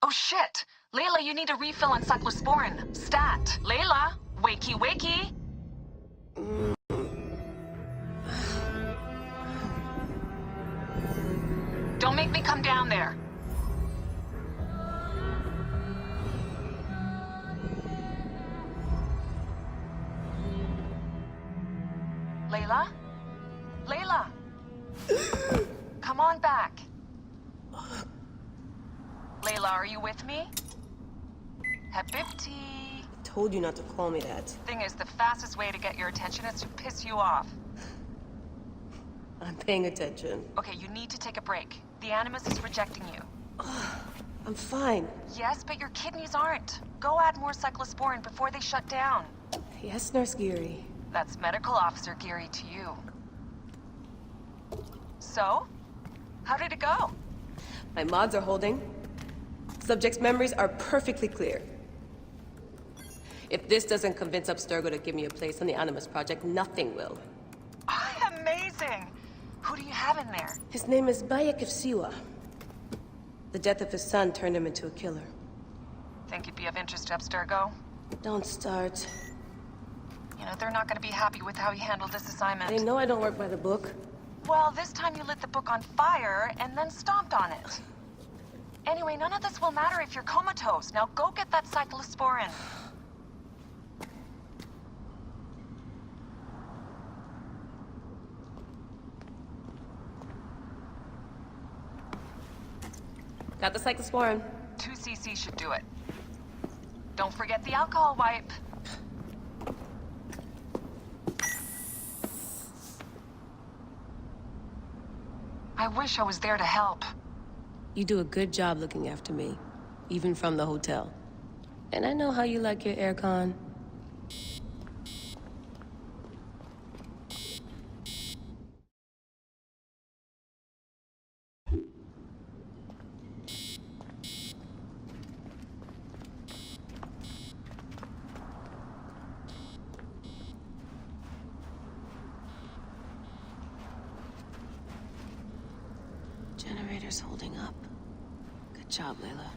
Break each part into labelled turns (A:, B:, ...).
A: Oh shit! Layla, you need a refill on cyclosporin. Stat. Layla! Wakey wakey! Don't make me come down there. Layla? Layla! Come on back. Layla, are you with me? Habibti.
B: I told you not to call me that.
A: Thing is, the fastest way to get your attention is to piss you off.
B: I'm paying attention.
A: Okay, you need to take a break. The Animus is rejecting you.
B: I'm fine.
A: Yes, but your kidneys aren't. Go add more cyclosporin before they shut down.
B: Yes, Nurse Geary.
A: That's Medical Officer Geary to you. So? How did it go?
B: My mods are holding. Subject's memories are perfectly clear. If this doesn't convince Abstergo to give me a place on the Animus Project, nothing will.
A: Amazing! Who do you have in there?
B: His name is Bayek of Siwa. The death of his son turned him into a killer.
A: Think you'd be of interest to Abstergo?
B: Don't start.
A: You know, they're not gonna be happy with how he handled this assignment.
B: They know I don't work by the book.
A: Well, this time you lit the book on fire and then stomped on it. Anyway, none of this will matter if you're comatose. Now go get that cyclosporin.
B: Got the cyclosporin.
A: 2 cc should do it. Don't forget the alcohol wipe. I wish I was there to help.
B: You do a good job looking after me, even from the hotel. And I know how you like your aircon. Generator's holding up. Good job, Layla.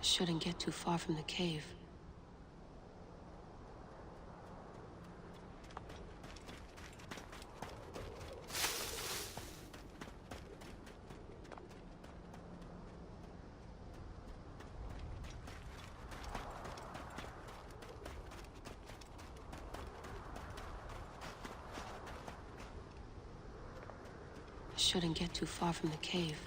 B: Shouldn't get too far from the cave. Shouldn't get too far from the cave.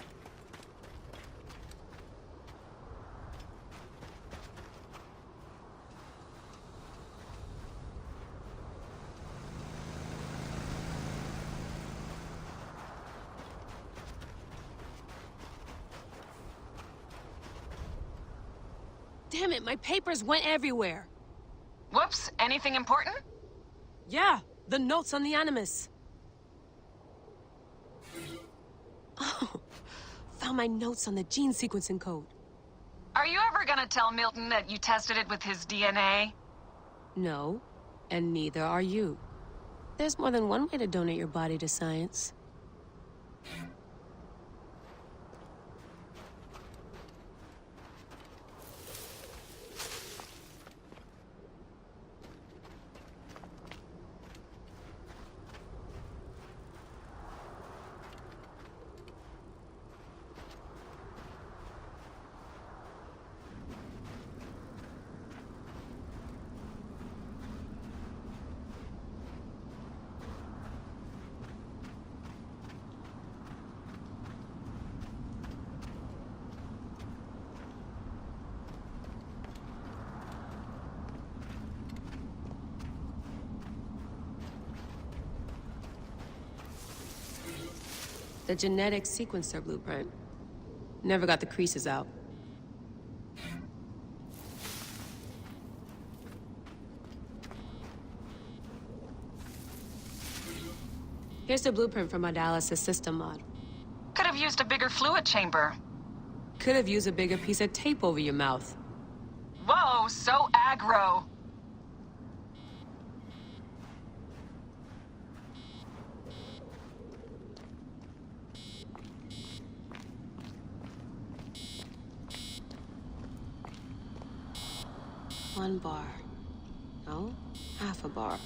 B: Damn it, my papers went everywhere.
A: Whoops, anything important?
B: Yeah, the notes on the Animus. Oh, found my notes on the gene sequencing code.
A: Are you ever gonna tell Milton that you tested it with his DNA?
B: No, and neither are you. There's more than one way to donate your body to science. The genetic sequencer blueprint. Never got the creases out. Here's the blueprint for my dialysis system mod.
A: Could have used a bigger fluid chamber.
B: Could have used a bigger piece of tape over your mouth.
A: Whoa, so aggro.
B: One bar. No, half a bar.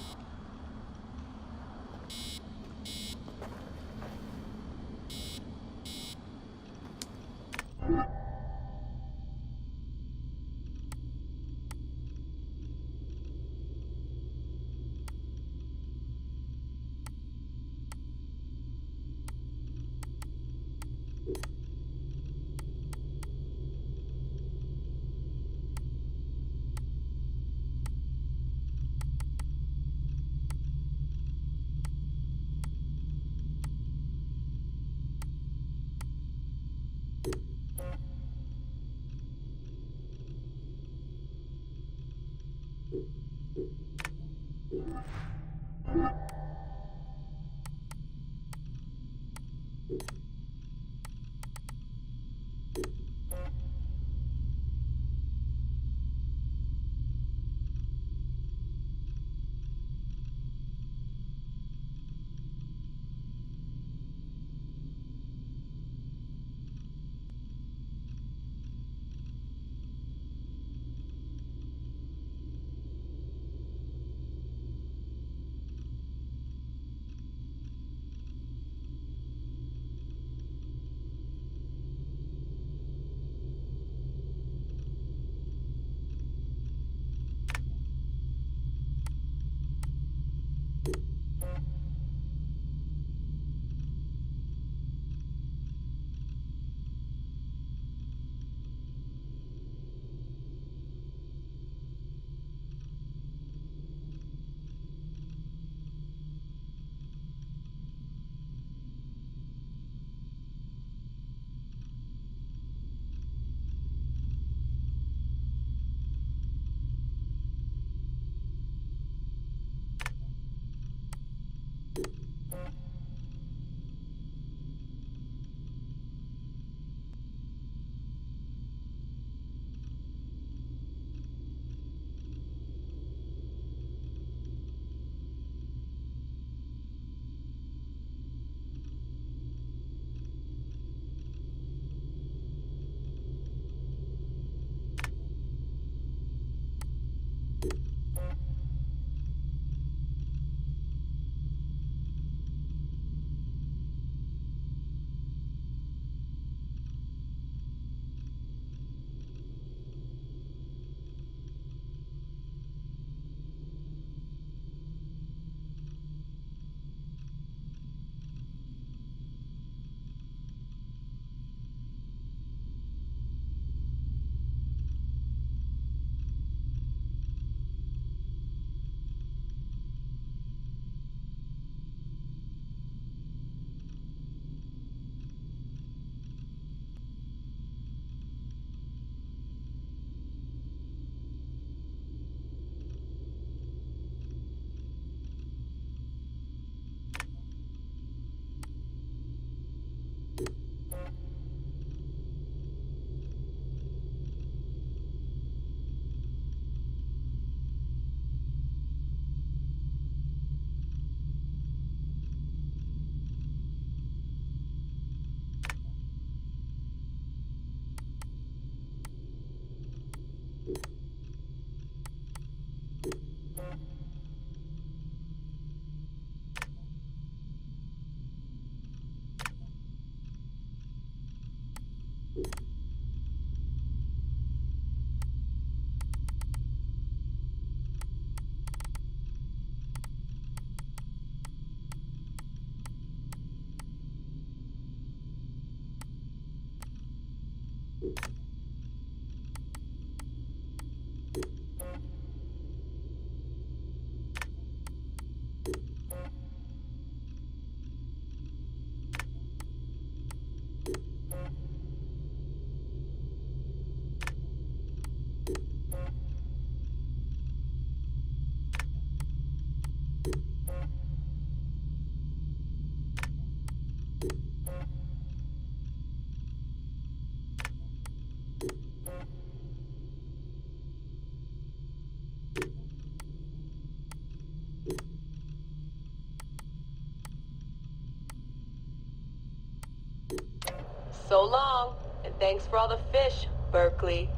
B: So long, and thanks for all the fish, Berkeley.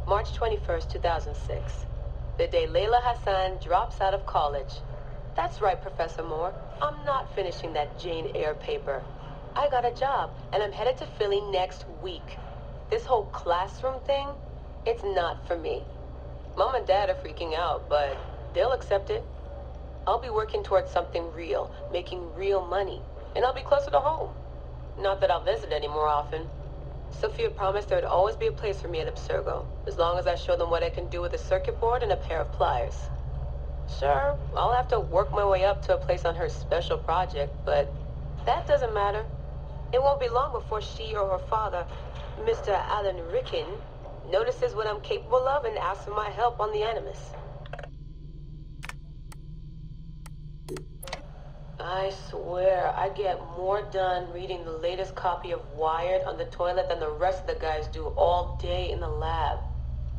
B: March 21st, 2006. The day Layla Hassan drops out of college. That's right, Professor Moore. I'm not finishing that Jane Eyre paper. I got a job, and I'm headed to Philly next week. This whole classroom thing, it's not for me. Mom and Dad are freaking out, but they'll accept it. I'll be working towards something real, making real money, and I'll be closer to home. Not that I'll visit any more often. Sophia promised there would always be a place for me at Abstergo, as long as I show them what I can do with a circuit board and a pair of pliers. Sure, I'll have to work my way up to a place on her special project, but that doesn't matter. It won't be long before she or her father, Mr. Alan Ricken, notices what I'm capable of and asks for my help on the Animus. I swear, I get more done reading the latest copy of Wired on the toilet than the rest of the guys do all day in the lab.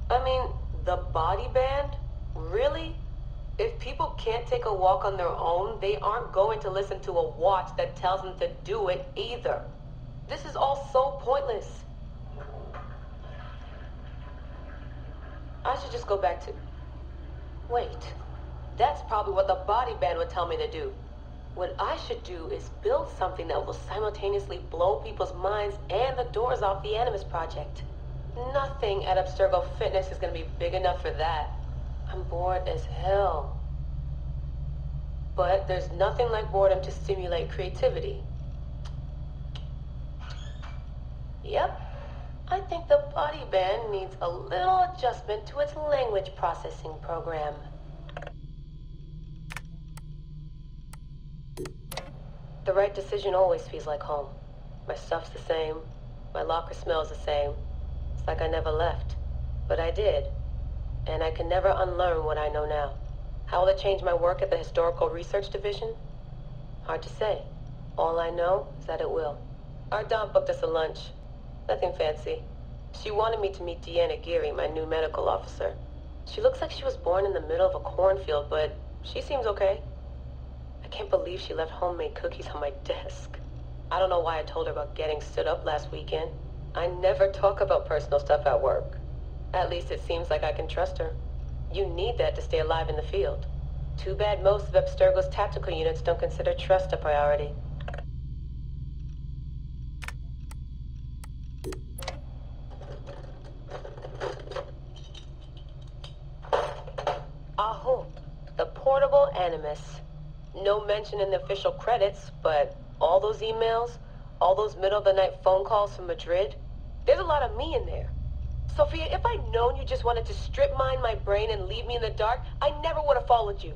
B: I mean, the body band? Really? If people can't take a walk on their own, they aren't going to listen to a watch that tells them to do it either. This is all so pointless. I should just go back to... Wait, that's probably what the body band would tell me to do. What I should do is build something that will simultaneously blow people's minds and the doors off the Animus Project. Nothing at Abstergo Fitness is going to be big enough for that. I'm bored as hell. But there's nothing like boredom to stimulate creativity. Yep. I think the body band needs a little adjustment to its language processing program. The right decision always feels like home. My stuff's the same. My locker smells the same. It's like I never left. But I did. And I can never unlearn what I know now. How will it change my work at the Historical Research Division? Hard to say. All I know is that it will. Our Dom booked us a lunch. Nothing fancy. She wanted me to meet Deanna Geary, my new medical officer. She looks like she was born in the middle of a cornfield, but she seems okay. I can't believe she left homemade cookies on my desk. I don't know why I told her about getting stood up last weekend. I never talk about personal stuff at work. At least it seems like I can trust her. You need that to stay alive in the field. Too bad most of Abstergo's tactical units don't consider trust a priority. Aho, the portable Animus. No mention in the official credits, but all those emails, all those middle-of-the-night phone calls from Madrid, there's a lot of me in there. Sophia, if I'd known you just wanted to strip mine my brain and leave me in the dark, I never would have followed you.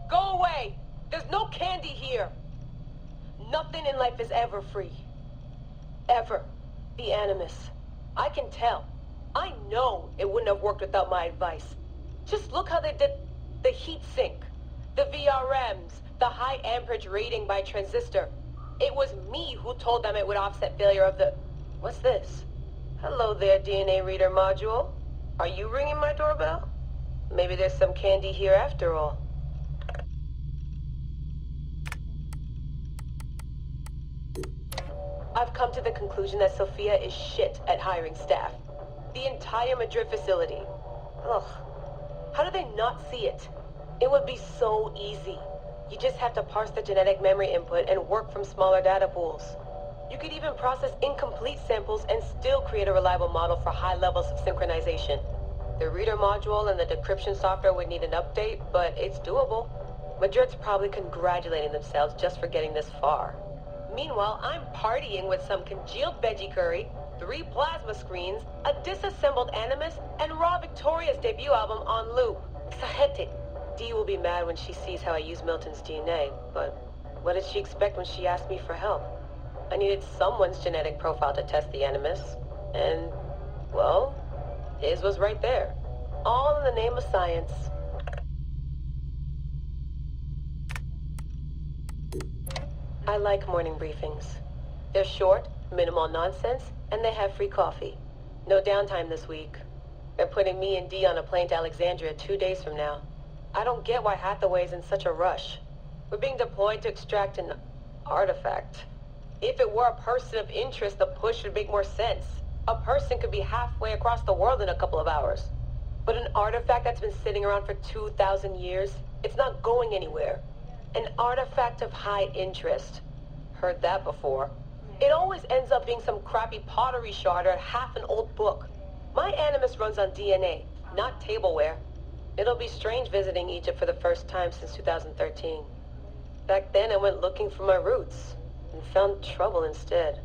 B: Go away! There's no candy here! Nothing in life is ever free. Ever. The Animus. I can tell. I know it wouldn't have worked without my advice. Just look how they did the heat sink. The VRMs, the high amperage rating by transistor. It was me who told them it would offset failure of the... What's this? Hello there, DNA reader module. Are you ringing my doorbell? Maybe there's some candy here after all. I've come to the conclusion that Sophia is shit at hiring staff. The entire Madrid facility. Ugh. How do they not see it? It would be so easy. You just have to parse the genetic memory input and work from smaller data pools. You could even process incomplete samples and still create a reliable model for high levels of synchronization. The reader module and the decryption software would need an update, but it's doable. Madrid's probably congratulating themselves just for getting this far. Meanwhile, I'm partying with some congealed veggie curry, 3 plasma screens, a disassembled Animus, and Raw Victoria's debut album on loop. Exagete. Dee will be mad when she sees how I use Milton's DNA, but what did she expect when she asked me for help? I needed someone's genetic profile to test the Animus, and, well, his was right there. All in the name of science. I like morning briefings. They're short, minimal nonsense, and they have free coffee. No downtime this week. They're putting me and Dee on a plane to Alexandria 2 days from now. I don't get why Hathaway's in such a rush. We're being deployed to extract an artifact. If it were a person of interest, the push would make more sense. A person could be halfway across the world in a couple of hours. But an artifact that's been sitting around for 2,000 years, it's not going anywhere. An artifact of high interest. Heard that before. It always ends up being some crappy pottery shard or half an old book. My animus runs on DNA, not tableware. It'll be strange visiting Egypt for the first time since 2013. Back then I went looking for my roots, and found trouble instead.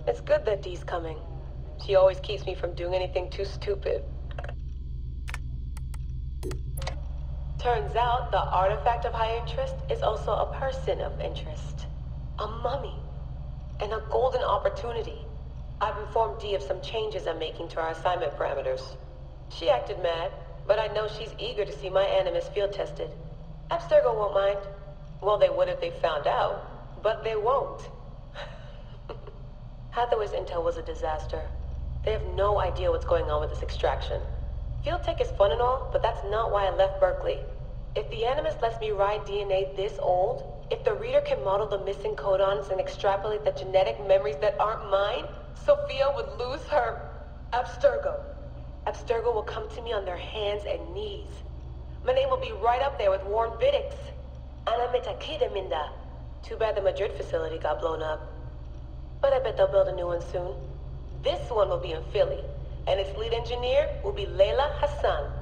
B: It's good that Dee's coming. She always keeps me from doing anything too stupid. Turns out the artifact of high interest is also a person of interest. A mummy. And a golden opportunity. I've informed Dee of some changes I'm making to our assignment parameters. She acted mad, but I know she's eager to see my animus field tested. Abstergo won't mind. Well, they would if they found out, but they won't. Hathaway's intel was a disaster. They have no idea what's going on with this extraction. Field tech is fun and all, but that's not why I left Berkeley. If the animus lets me ride DNA this old, if the reader can model the missing codons and extrapolate the genetic memories that aren't mine, Sophia would lose her Abstergo. Abstergo will come to me on their hands and knees. My name will be right up there with Warren Viddick's. Ana Metakida Minda. Too bad the Madrid facility got blown up. But I bet they'll build a new one soon. This one will be in Philly, and its lead engineer will be Leila Hassan.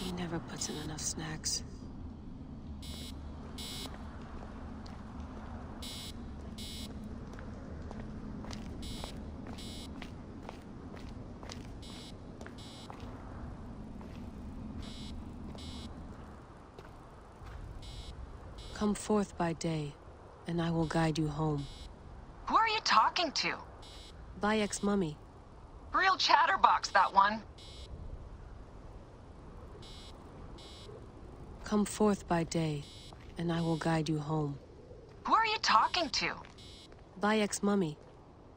C: He never puts in enough snacks. Come forth by day, and I will guide you home.
A: Who are you talking to?
C: Bayek's mummy.
A: Real chatterbox, that one.
C: Come forth by day, and I will guide you home.
A: Who are you talking to?
C: Bayek's mummy.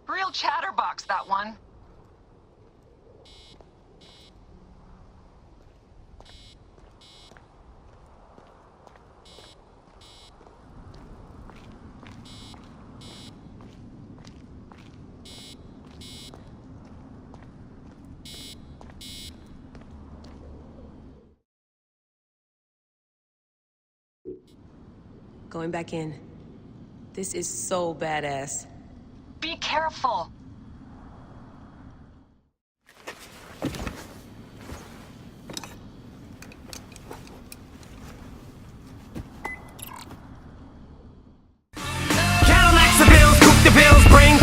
A: Real chatterbox, that one.
C: Going back in. This is so badass.
A: Be careful.
D: Cadillacs the bills, cook the bills, bring